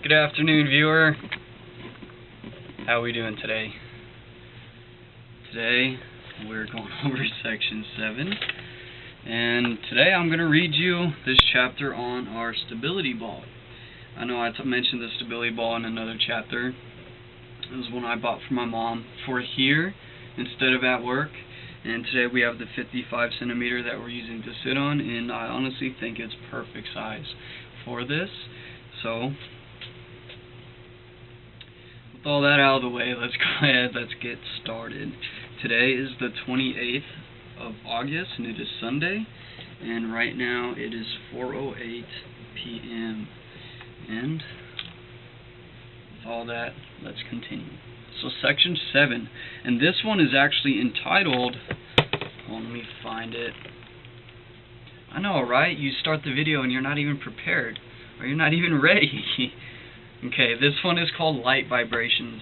Good afternoon, viewer. How are we doing today? Today we're going over section 7, and today I'm going to read you this chapter on our stability ball. I know I mentioned the stability ball in another chapter. It was one I bought for my mom for here instead of at work, and today we have the 55 centimeter that we're using to sit on, and I honestly think it's perfect size for this. So with all that out of the way, let's go ahead, let's get started. Today is the 28th of August, and it is Sunday, and right now it is 4:08 p.m. And with all that, let's continue. So section 7, and this one is actually entitled, let me find it. I know, right? You start the video and you're not even prepared, or you're not even ready. Okay, this one is called light vibrations,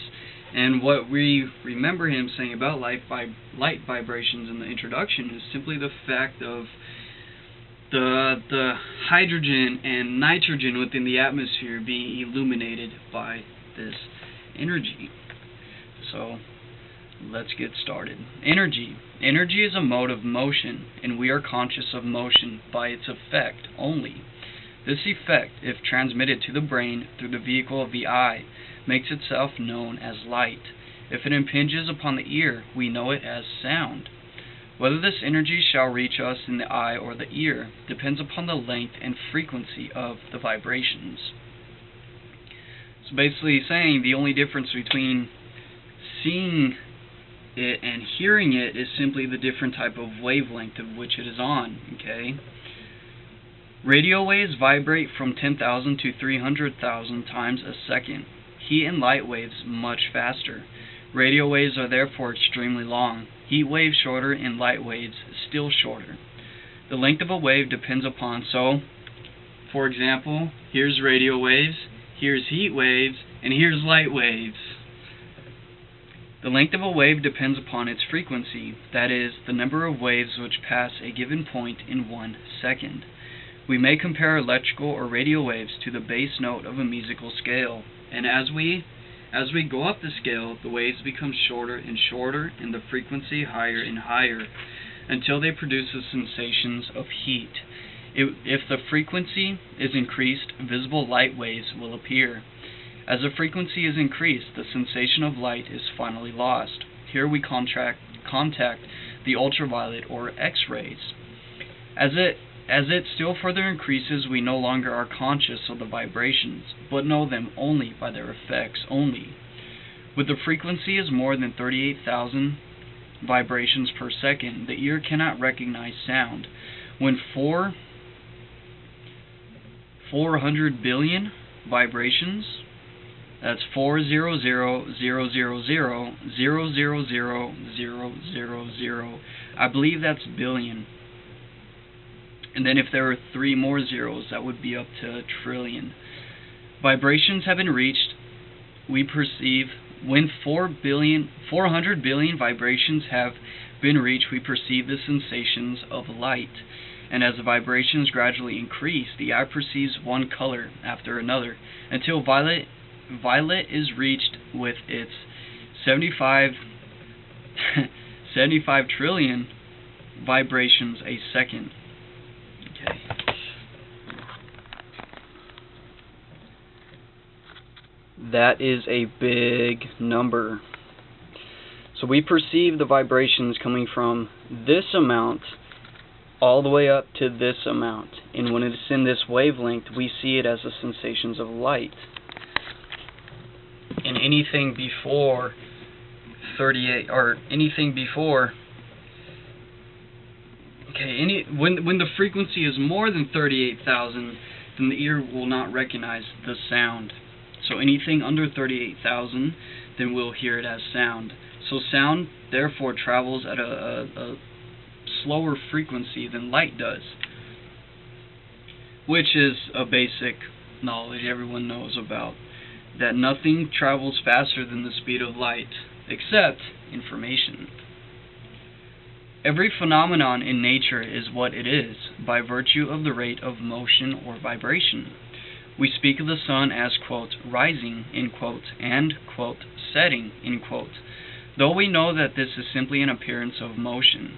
and what we remember him saying about light vibrations in the introduction is simply the fact of the hydrogen and nitrogen within the atmosphere being illuminated by this energy. So let's get started. Energy. Energy is a mode of motion, and we are conscious of motion by its effect only. This effect, if transmitted to the brain through the vehicle of the eye, makes itself known as light. If it impinges upon the ear, we know it as sound. Whether this energy shall reach us in the eye or the ear depends upon the length and frequency of the vibrations. So basically saying the only difference between seeing it and hearing it is simply the different type of wavelength of which it is on, okay? Radio waves vibrate from 10,000 to 300,000 times a second. Heat and light waves much faster. Radio waves are therefore extremely long. Heat waves shorter and light waves still shorter. The length of a wave depends upon, so, for example, here's radio waves, here's heat waves, and here's light waves. The length of a wave depends upon its frequency, that is, the number of waves which pass a given point in 1 second. We may compare electrical or radio waves to the bass note of a musical scale, and as we go up the scale, the waves become shorter and shorter and the frequency higher and higher until they produce the sensations of heat. If the frequency is increased, visible light waves will appear. As the frequency is increased, the sensation of light is finally lost. Here we contact the ultraviolet or X-rays. As it still further increases, we no longer are conscious of the vibrations, but know them only by their effects only. When the frequency is more than 38,000 vibrations per second, the ear cannot recognize sound. When 400 billion vibrations, that's 400,000,000,000,000, I believe that's billion. And then if there were 3 more zeros, that would be up to a trillion. Vibrations have been reached, we perceive, when 400 billion vibrations have been reached, we perceive the sensations of light. And as the vibrations gradually increase, the eye perceives one color after another, until violet is reached with its 75 trillion vibrations a second. Okay. That is a big number. So we perceive the vibrations coming from this amount all the way up to this amount. And when it's in this wavelength, we see it as the sensations of light. And anything before 38, or anything before, okay, when the frequency is more than 38,000, then the ear will not recognize the sound. So anything under 38,000, then we'll hear it as sound. So sound, therefore, travels at a slower frequency than light does, which is a basic knowledge everyone knows about, that nothing travels faster than the speed of light, except information. Every phenomenon in nature is what it is, by virtue of the rate of motion or vibration. We speak of the sun as, quote, rising, end quote, and, quote, setting, end quote. Though we know that this is simply an appearance of motion,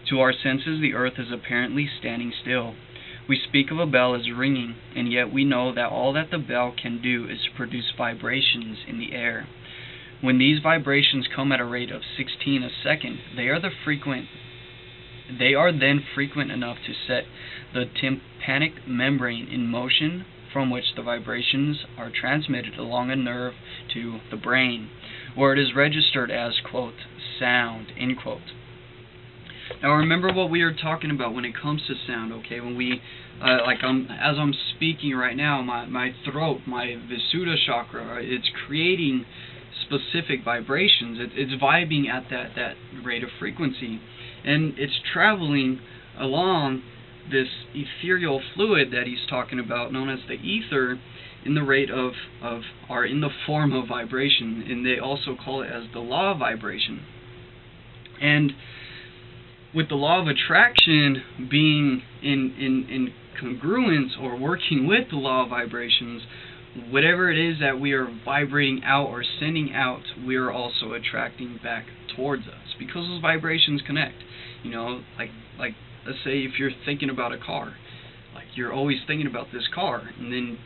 to our senses the earth is apparently standing still. We speak of a bell as ringing, and yet we know that all that the bell can do is to produce vibrations in the air. When these vibrations come at a rate of 16 a second, they are then frequent enough to set the tympanic membrane in motion, from which the vibrations are transmitted along a nerve to the brain, where it is registered as, quote, sound, end quote. Now remember what we are talking about when it comes to sound, okay? When we, as I'm speaking right now, my throat, my Visuddha chakra, it's creating specific vibrations. It's vibing at that rate of frequency, and it's traveling along this ethereal fluid that he's talking about, known as the ether, in the rate of or in the form of vibration, and they also call it as the law of vibration. And with the law of attraction being in congruence or working with the law of vibrations, whatever it is that we are vibrating out or sending out, we are also attracting back towards us, because those vibrations connect. You know, like let's say if you're thinking about a car, like you're always thinking about this car, and then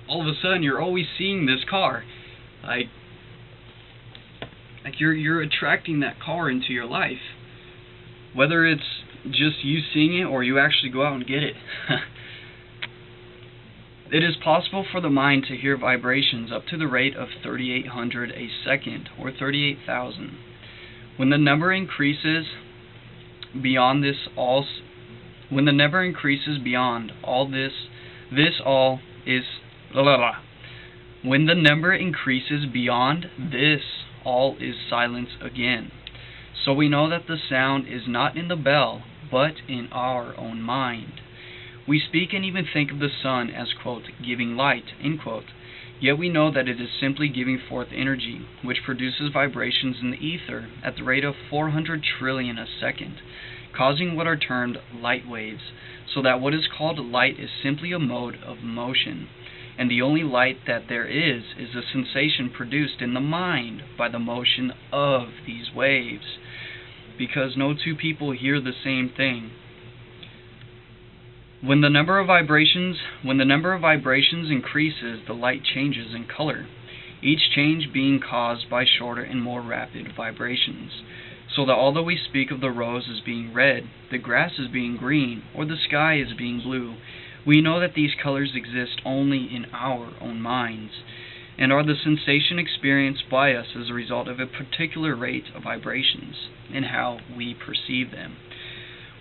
all of a sudden you're always seeing this car, like you're attracting that car into your life, whether it's just you seeing it or you actually go out and get it. It is possible for the mind to hear vibrations up to the rate of 3,800 a second, or 38,000. When the number increases beyond this all, when the number increases beyond all this all is When the number increases beyond this, all is silence again. So we know that the sound is not in the bell, but in our own mind. We speak and even think of the sun as, quote, giving light, end quote. Yet we know that it is simply giving forth energy, which produces vibrations in the ether at the rate of 400 trillion a second, causing what are termed light waves, so that what is called light is simply a mode of motion, and the only light that there is a sensation produced in the mind by the motion of these waves, because no two people hear the same thing. When the number of vibrations increases, the light changes in color, each change being caused by shorter and more rapid vibrations, so that although we speak of the rose as being red, the grass as being green, or the sky as being blue, we know that these colors exist only in our own minds, and are the sensation experienced by us as a result of a particular rate of vibrations, and how we perceive them.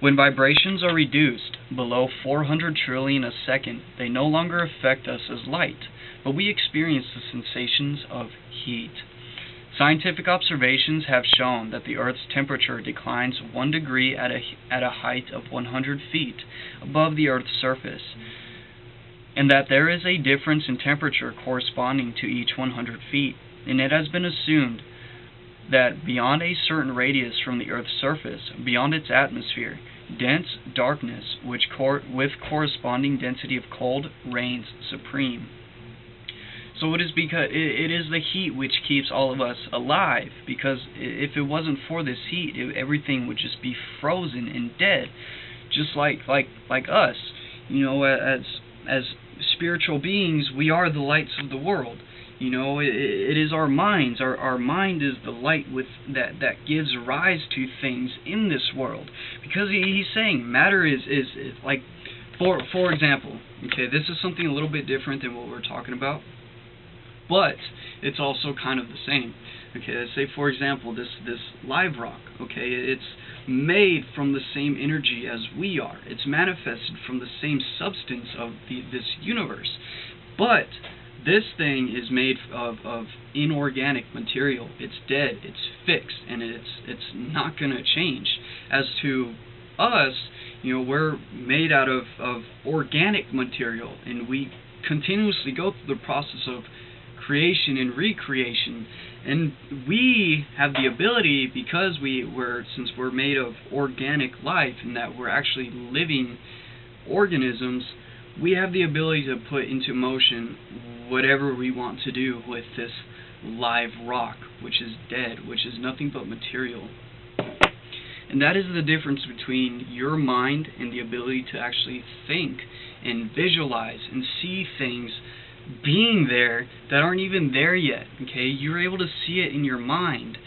When vibrations are reduced below 400 trillion a second, they no longer affect us as light, but we experience the sensations of heat. Scientific observations have shown that the Earth's temperature declines 1 degree at a height of 100 feet above the Earth's surface, and that there is a difference in temperature corresponding to each 100 feet, and it has been assumed that beyond a certain radius from the Earth's surface, beyond its atmosphere, dense darkness with corresponding density of cold reigns supreme. So it is because it is the heat which keeps all of us alive, because if it wasn't for this heat, everything would just be frozen and dead, just like us. You know, as spiritual beings, we are the lights of the world. You know, it is our minds. Our mind is the light that gives rise to things in this world. Because he's saying matter is like, for example, okay, this is something a little bit different than what we're talking about, but it's also kind of the same. Okay, let's say for example this live rock. Okay, it's made from the same energy as we are. It's manifested from the same substance of this universe, but this thing is made of inorganic material. It's dead, it's fixed, and it's not going to change. As to us, you know, we're made out of organic material, and we continuously go through the process of creation and recreation, and we have the ability, because since we're made of organic life and that we're actually living organisms, we have the ability to put into motion whatever we want to do with this live rock, which is dead, which is nothing but material. And that is the difference between your mind and the ability to actually think and visualize and see things being there that aren't even there yet. Okay, you're able to see it in your mind.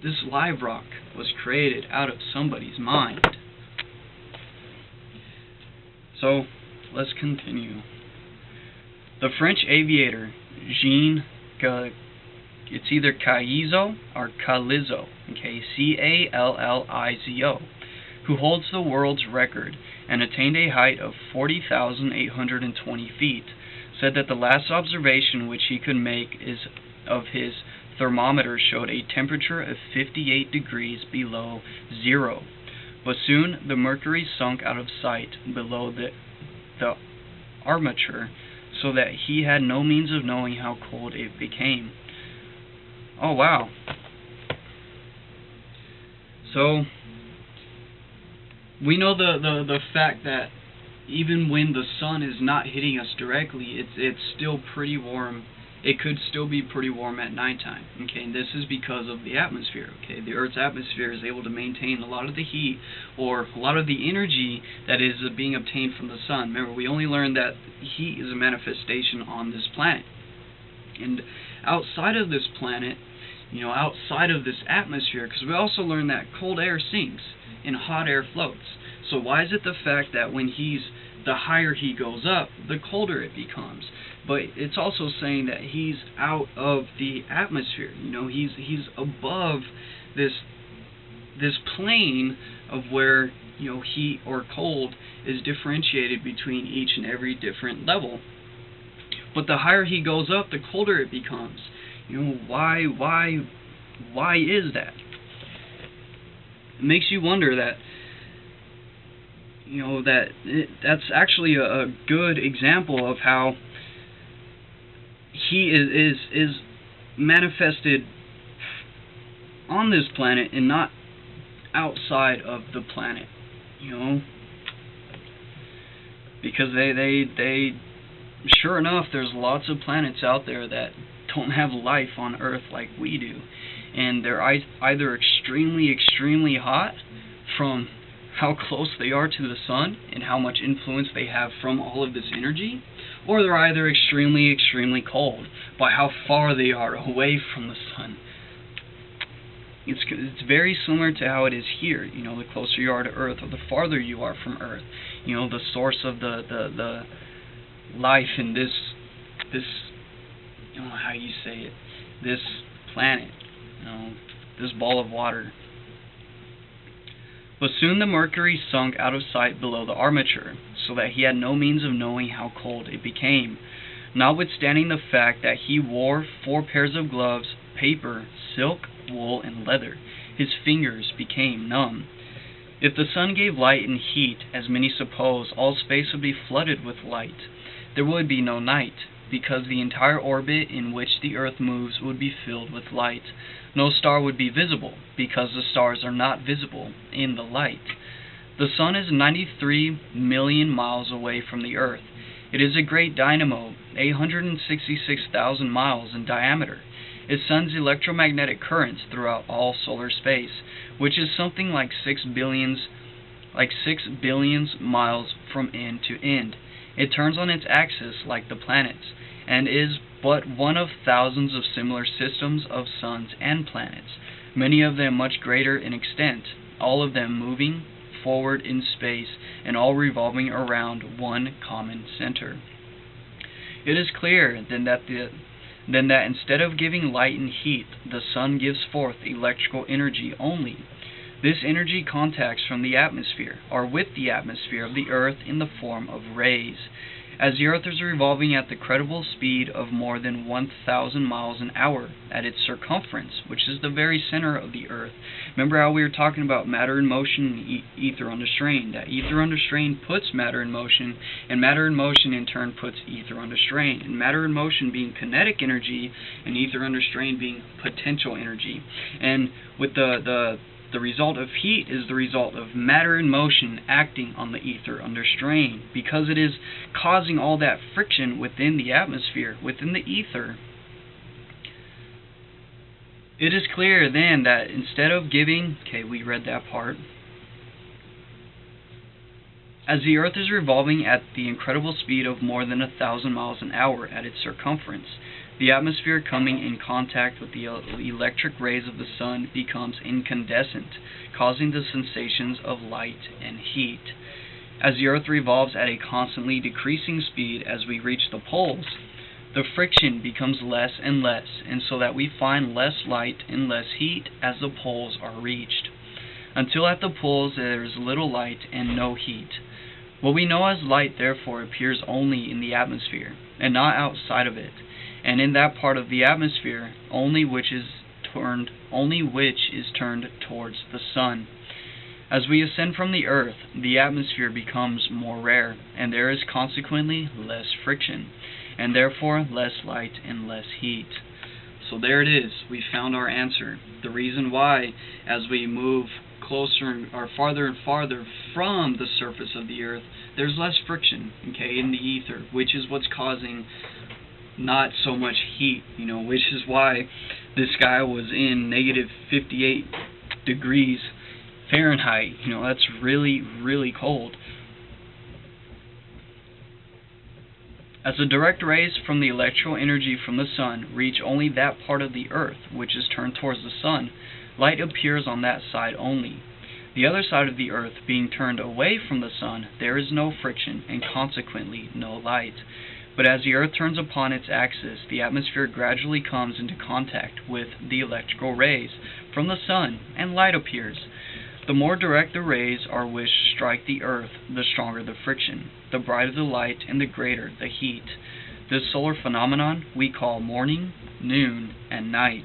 This live rock was created out of somebody's mind. So, let's continue. The French aviator Jean, it's either Callizo or Callizo, okay, Callizo, who holds the world's record and attained a height of 40,820 feet, said that the last observation which he could make of his thermometer showed a temperature of 58 degrees below zero. But soon the mercury sunk out of sight below the armature, so that he had no means of knowing how cold it became. Oh wow. So we know the fact that even when the sun is not hitting us directly, it's still pretty warm. It could still be pretty warm at nighttime. Okay, and this is because of the atmosphere. Okay, the Earth's atmosphere is able to maintain a lot of the heat or a lot of the energy that is being obtained from the sun. Remember, we only learned that heat is a manifestation on this planet. And outside of this planet, outside of this atmosphere, because we also learned that cold air sinks and hot air floats. So why is it the fact that when the higher he goes up, the colder it becomes? But it's also saying that he's out of the atmosphere. He's above this plane of where heat or cold is differentiated between each and every different level. But the higher he goes up, the colder it becomes. Why is that? It makes you wonder that that's actually a good example of how he is manifested on this planet and not outside of the planet, because they sure enough, there's lots of planets out there that don't have life on Earth like we do, and they're either extremely hot from how close they are to the sun and how much influence they have from all of this energy, or they're either extremely cold by how far they are away from the sun. It's very similar to how it is here. The closer you are to Earth or the farther you are from Earth. The source of the life in this how you say it, this planet, this ball of water. But soon the mercury sunk out of sight below the armature, so that he had no means of knowing how cold it became, notwithstanding the fact that he wore 4 pairs of gloves, paper, silk, wool, and leather. His fingers became numb. If the sun gave light and heat, as many suppose, all space would be flooded with light. There would be no night, because the entire orbit in which the Earth moves would be filled with light. No star would be visible, because the stars are not visible in the light. The sun is 93 million miles away from the Earth. It is a great dynamo, 866,000 miles in diameter. It sends electromagnetic currents throughout all solar space, which is something like 6 billion miles from end to end. It turns on its axis like the planets, and is but one of thousands of similar systems of suns and planets, many of them much greater in extent, all of them moving forward in space, and all revolving around one common center. It is clear then that instead of giving light and heat, the sun gives forth electrical energy only. This energy contacts from the atmosphere, or with the atmosphere of the Earth in the form of rays. As the Earth is revolving at the credible speed of more than 1,000 miles an hour at its circumference, which is the very center of the Earth. Remember how we were talking about matter in motion and ether under strain? That ether under strain puts matter in motion, and matter in motion in turn puts ether under strain. And matter in motion being kinetic energy, and ether under strain being potential energy. And with the The result of heat is the result of matter in motion acting on the ether under strain, because it is causing all that friction within the atmosphere, within the ether. It is clear then that instead of giving, okay, we read that part. As the Earth is revolving at the incredible speed of more than 1,000 miles an hour at its circumference, the atmosphere coming in contact with the electric rays of the sun becomes incandescent, causing the sensations of light and heat. As the Earth revolves at a constantly decreasing speed as we reach the poles, the friction becomes less and less, and so that we find less light and less heat as the poles are reached, until at the poles there is little light and no heat. What we know as light, therefore, appears only in the atmosphere, and not outside of it, and in that part of the atmosphere only which is turned towards the sun. As we ascend from the Earth, the atmosphere becomes more rare, and there is consequently less friction, and therefore less light and less heat. So there it is. We found our answer. The reason why, as we move closer or farther and farther from the surface of the Earth, there's less friction, okay, in the ether, which is what's causing not so much heat, which is why this guy was in negative 58 degrees Fahrenheit. That's really, really cold. As the direct rays from the electrical energy from the sun reach only that part of the Earth which is turned towards the sun, light appears on that side only. The other side of the Earth being turned away from the sun, there is no friction and consequently no light. But as the Earth turns upon its axis, the atmosphere gradually comes into contact with the electrical rays from the sun, and light appears. The more direct the rays are which strike the Earth, the stronger the friction, the brighter the light, and the greater the heat. This solar phenomenon we call morning, noon, and night.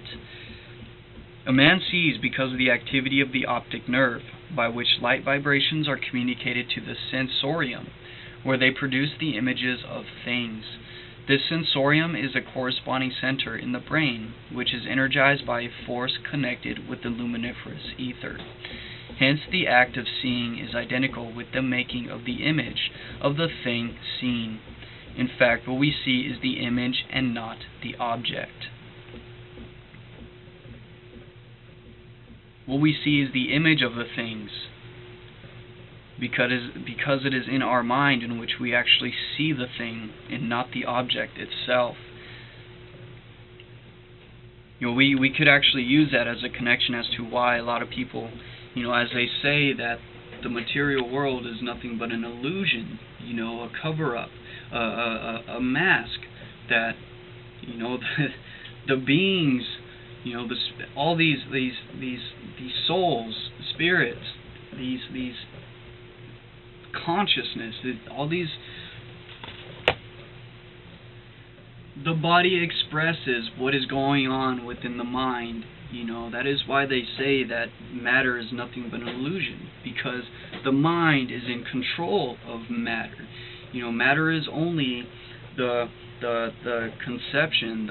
A man sees because of the activity of the optic nerve, by which light vibrations are communicated to the sensorium, where they produce the images of things. This sensorium is a corresponding center in the brain, which is energized by a force connected with the luminiferous ether. Hence the act of seeing is identical with the making of the image of the thing seen. In fact, what we see is the image and not the object. What we see is the image of the things, because it is in our mind in which we actually see the thing and not the object itself. We could actually use that as a connection as to why a lot of people, as they say that the material world is nothing but an illusion, a cover-up, a mask, that, the beings, all these souls, spirits, these consciousness, all these, the body expresses what is going on within the mind. That is why they say that matter is nothing but an illusion, because the mind is in control of matter. Matter is only the conception,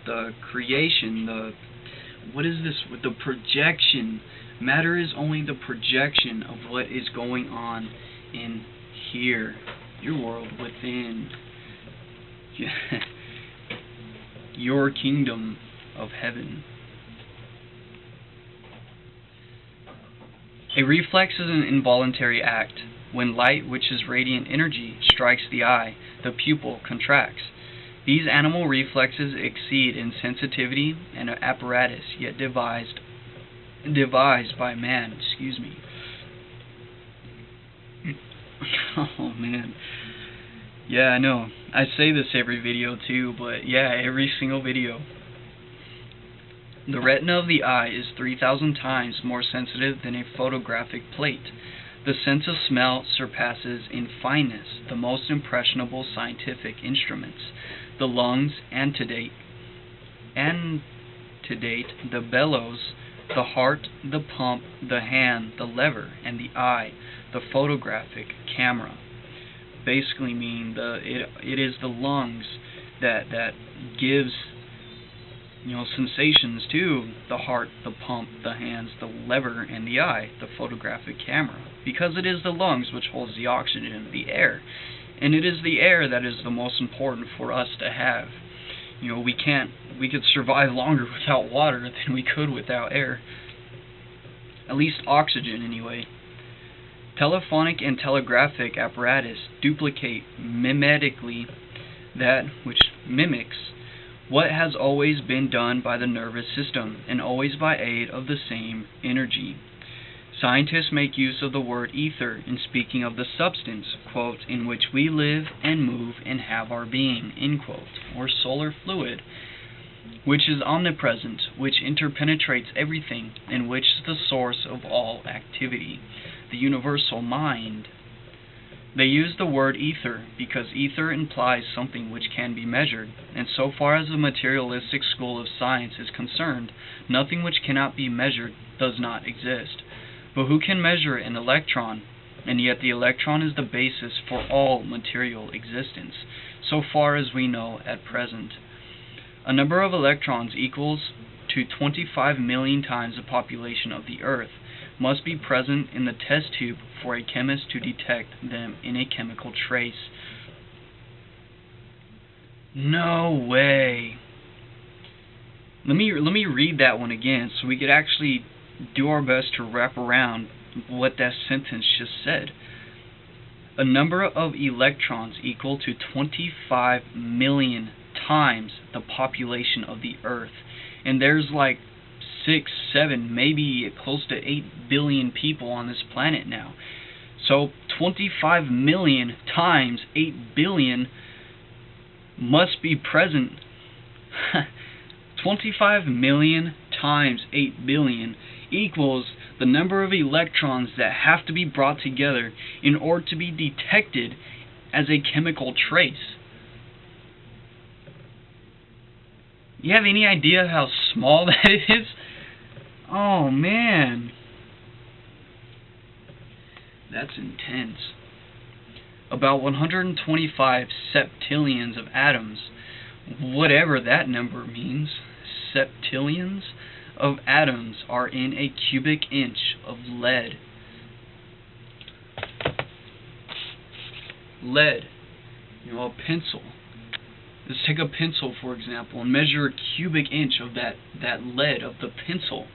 the creation, the projection. Matter is only the projection of what is going on in here, your world within, your kingdom of heaven. A reflex is an involuntary act. When light, which is radiant energy, strikes the eye, the pupil contracts. These animal reflexes exceed in sensitivity an apparatus yet devised by man. Oh man. Yeah, I know. I say this every video too, but yeah, every single video. The retina of the eye is 3,000 times more sensitive than a photographic plate. The sense of smell surpasses in fineness the most impressionable scientific instruments. The lungs antedate the bellows, the heart, the pump, the hand, the lever, and the eye, the photographic camera. Basically mean it is the lungs that gives sensations too, the heart, the pump, the hands, the lever, and the eye, the photographic camera, because it is the lungs which holds the oxygen, the air, and it is the air that is the most important for us to have. We could survive longer without water than we could without air. At least oxygen, anyway. Telephonic and telegraphic apparatus duplicate mimetically that which mimics what has always been done by the nervous system, and always by aid of the same energy. Scientists make use of the word ether in speaking of the substance, quote, in which we live and move and have our being, end quote, or solar fluid, which is omnipresent, which interpenetrates everything, and which is the source of all activity, the universal mind. They use the word ether because ether implies something which can be measured, and so far as the materialistic school of science is concerned, nothing which cannot be measured does not exist. But who can measure an electron? And yet the electron is the basis for all material existence, so far as we know at present. A number of electrons equals to 25 million times the population of the Earth must be present in the test tube for a chemist to detect them in a chemical trace. No way. Let me read that one again so we could actually do our best to wrap around what that sentence just said. A number of electrons equal to 25 million times the population of the Earth. And there's like 6, 7, maybe close to 8 billion people on this planet now. So 25 million times 8 billion must be present. 25 million times 8 billion equals the number of electrons that have to be brought together in order to be detected as a chemical trace. You have any idea how small that is? Oh man, that's intense. About 125 septillions of atoms, whatever that number means, septillions of atoms are in a cubic inch of lead. Lead, a pencil. Let's take a pencil, for example, and measure a cubic inch of that lead of the pencil.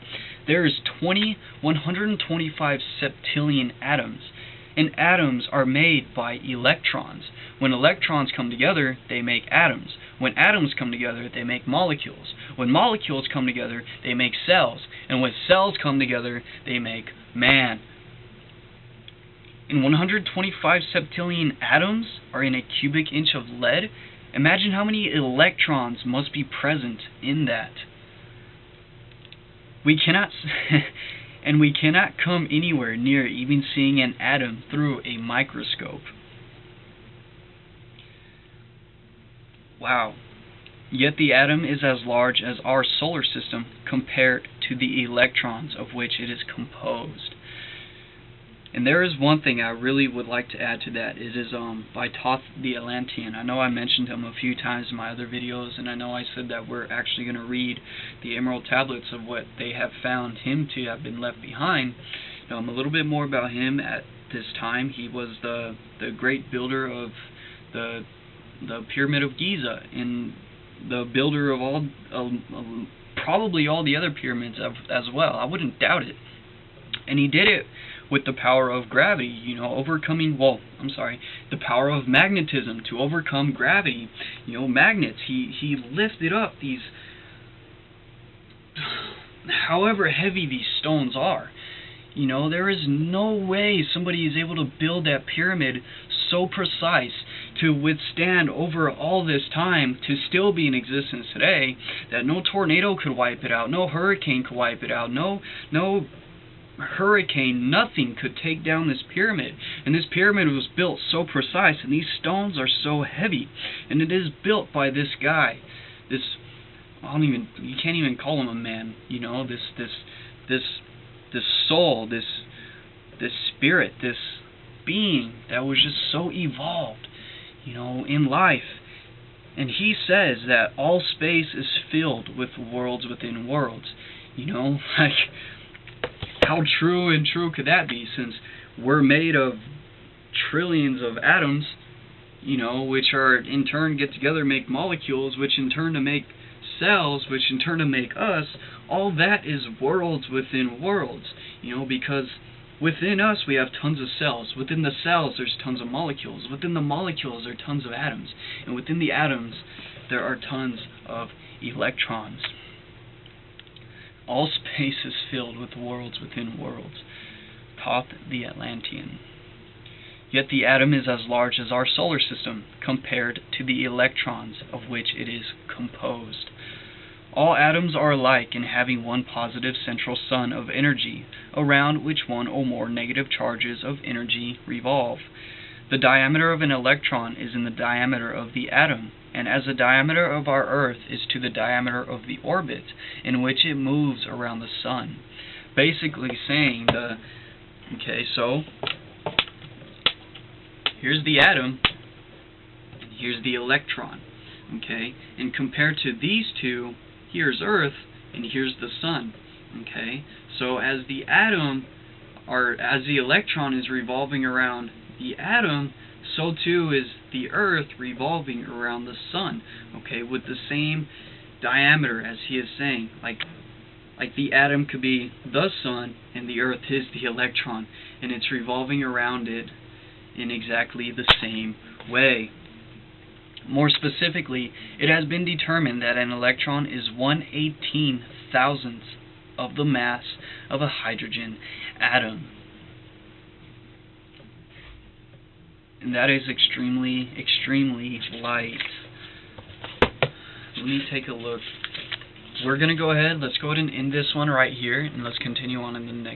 There is 125 septillion atoms, and atoms are made by electrons. When electrons come together, they make atoms. When atoms come together, they make molecules. When molecules come together, they make cells. And when cells come together, they make man. And 125 septillion atoms are in a cubic inch of lead. Imagine how many electrons must be present in that. We cannot, and we cannot come anywhere near even seeing an atom through a microscope. Wow. Yet the atom is as large as our solar system compared to the electrons of which it is composed. And there is one thing I really would like to add to that. It is by Thoth the Atlantean. I know I mentioned him a few times in my other videos, and I know I said that we're actually going to read the Emerald Tablets of what they have found him to have been left behind. A little bit more about him at this time. He was the great builder of the Pyramid of Giza, and the builder of all probably all the other pyramids as well. I wouldn't doubt it. And he did it with the power of gravity, the power of magnetism to overcome gravity. Magnets. He lifted up these, however heavy these stones are. There is no way somebody is able to build that pyramid so precise to withstand over all this time to still be in existence today, that no tornado could wipe it out, no hurricane could wipe it out, no hurricane, nothing could take down this pyramid. And this pyramid was built so precise, and these stones are so heavy, and it is built by this guy, you can't even call him a man, this soul, this spirit, this being that was just so evolved, in life. And he says that all space is filled with worlds within worlds. You know, like, how true and true could that be, since we're made of trillions of atoms, you know, which are in turn get together, make molecules, which in turn to make cells, which in turn to make us. All that is worlds within worlds, you know, because within us we have tons of cells. Within the cells there's tons of molecules. Within the molecules there are tons of atoms. And within the atoms there are tons of electrons. All space is filled with worlds within worlds, taught the Atlantean. Yet the atom is as large as our solar system compared to the electrons of which it is composed. All atoms are alike in having one positive central sun of energy, around which one or more negative charges of energy revolve. The diameter of an electron is in the diameter of the atom, and as the diameter of our Earth is to the diameter of the orbit in which it moves around the sun. Basically saying so here's the atom, and here's the electron, okay? And compared to these two, here's Earth, and here's the sun, okay? So as the atom, or as the electron is revolving around the atom, so too is the Earth revolving around the sun, okay, with the same diameter, as he is saying. Like the atom could be the sun, and the Earth is the electron, and it's revolving around it in exactly the same way. More specifically, it has been determined that an electron is 1/18,000th of the mass of a hydrogen atom. And that is extremely, extremely light. Let me take a look. We're going to go ahead, let's go ahead and end this one right here, and let's continue on in the next